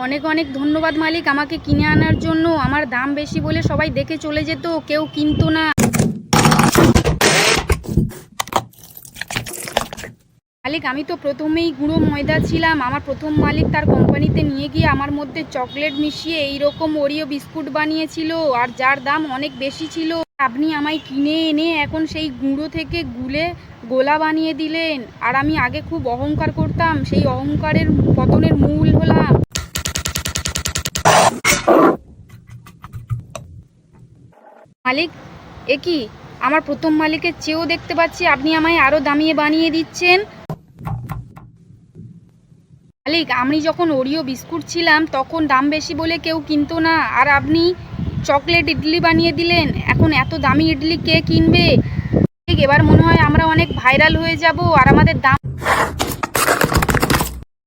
অনেক অনেক ধন্যবাদ মালিক আমাকে কিনে আনার জন্য। আমার দাম বেশি বলে সবাই দেখে চলে যেত, কেউ কিনতো না। মালিক আমি তো প্রথমেই গুঁড়ো ময়দা ছিলাম। আমার প্রথম মালিক তার কোম্পানিতে নিয়ে গিয়ে আমার মধ্যে চকলেট মিশিয়ে এইরকম ওরিও বিস্কুট বানিয়েছিল, আর যার দাম অনেক বেশি ছিল। আপনি আমায় কিনে এনে এখন সেই গুঁড়ো থেকে গুলে গোলা বানিয়ে দিলেন। আর আমি আগে খুব অহংকার করতাম, সেই অহংকারের পতনের মূল হলাম। মালিক, এ কি? আমার প্রথম মালিকের চেয়েও দেখতে পাচ্ছি আপনি আমায় আরও দামিয়ে বানিয়ে দিচ্ছেন। মালিক আমি যখন ওরিও বিস্কুট ছিলাম তখন দাম বেশি বলে কেউ কিনতো না, আর আপনি চকলেট ইডলি বানিয়ে দিলেন। এখন এত দামি ইডলি কে কিনবে? ঠিক এবার মনে হয় আমরা অনেক ভাইরাল হয়ে যাব, আর আমাদের দাম।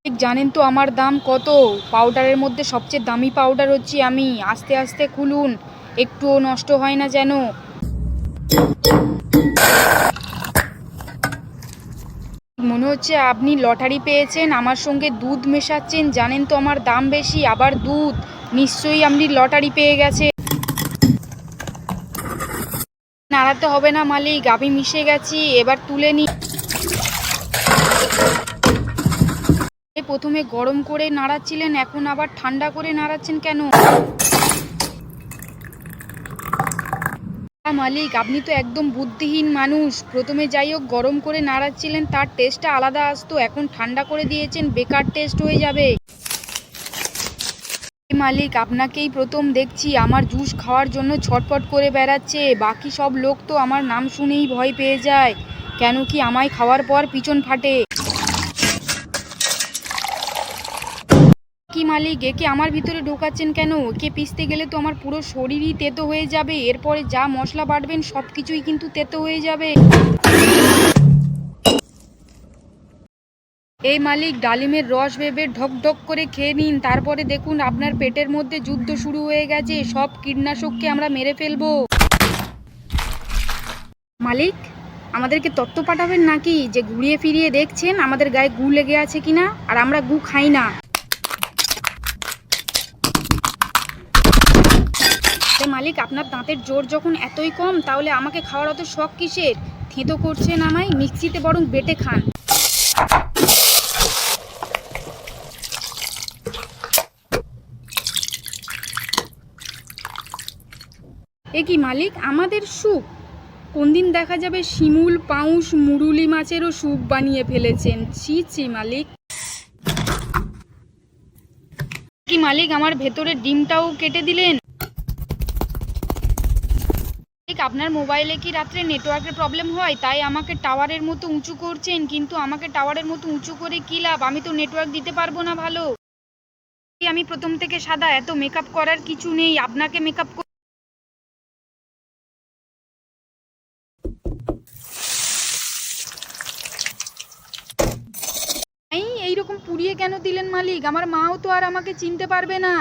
ঠিক জানেন তো আমার দাম কত? পাউডারের মধ্যে সবচেয়ে দামি পাউডার হচ্ছি আমি। আস্তে আস্তে খুলুন, একটুও নষ্ট হয় না যেন। মনে হচ্ছে আপনি লটারি পেয়েছেন, আমার সঙ্গে দুধ মেশাচ্ছেন। জানেন তো আমার দাম বেশি, আবার দুধ। নিশ্চয়ই আপনি লটারি পেয়ে গেছে। নাড়াতে হবে না মালিক, আমি মিশে গেছি, এবার তুলে নি। প্রথমে গরম করে নাড়াচ্ছিলেন, এখন আবার ঠান্ডা করে নাড়াচ্ছেন কেন? মালিক আপনি তো একদম বুদ্ধিহীন মানুষ। প্রথমে যাই হোক গরম করে নাড়াচ্ছিলেন, তার টেস্টটা আলাদা আসতো, এখন ঠান্ডা করে দিয়েছেন, বেকার টেস্ট হয়ে যাবে। মালিক আপনাকেই প্রথম দেখছি আমার জুস খাওয়ার জন্য ছটফট করে বেড়াচ্ছে। বাকি সব লোক তো আমার নাম শুনেই ভয় পেয়ে যায়, কেন কি আমায় খাওয়ার পর পিছন ফাটে। কি মালিক, একে আমার ভিতরে ঢোকাচ্ছেন কেন? একে পিষতে গেলে তো আমার পুরো শরীরই তেতো হয়ে যাবে। এরপরে যা মশলা বাটবেন সব কিছুই কিন্তু তেতো হয়ে যাবে। এই মালিক ডালিমের রস ভেবে ঢক ঢক করে খেয়ে নিন, তারপরে দেখুন আপনার পেটের মধ্যে যুদ্ধ শুরু হয়ে গেছে, সব কীটনাশককে আমরা মেরে ফেলবো। মালিক আমাদেরকে তত্ত্ব পাঠাবেন নাকি যে ঘুরিয়ে ফিরিয়ে দেখছেন আমাদের গায়ে গু লেগে আছে কিনা? আর আমরা গু খাই না। মালিক আপনার দাঁতের জোর যখন এতই কম, তাহলে আমাকে খাওয়ার অত শখ কিসের? থেঁতো করছেন আমায়, মিক্সিতে বরং বেটে খান। এ কি মালিক, আমাদের স্যুপ? কোন দিন দেখা যাবে শিমুল পাউস মুরুলি মাছেরও স্যুপ বানিয়ে ফেলেছেন। ছি ছি মালিক। কি মালিক আমার ভেতরের ডিমটাও কেটে দিলেন? আপনার মোবাইলে কি রাত্রে নেটওয়ার্কের প্রবলেম হয়, তাই আমাকে টাওয়ারের মতো উঁচু করছেন? কিন্তু আমাকে টাওয়ারের মতো উঁচু করে কি লাভ? আমি তো নেটওয়ার্ক দিতে পারবো না ভালো। আমি প্রথম থেকে সাদা, এত মেকআপ করার কিছু নেই, আপনাকে মেকআপ। এইরকম পুড়িয়ে কেন দিলেন মালিক? আমার মাও তো আর আমাকে চিনতে পারবে না।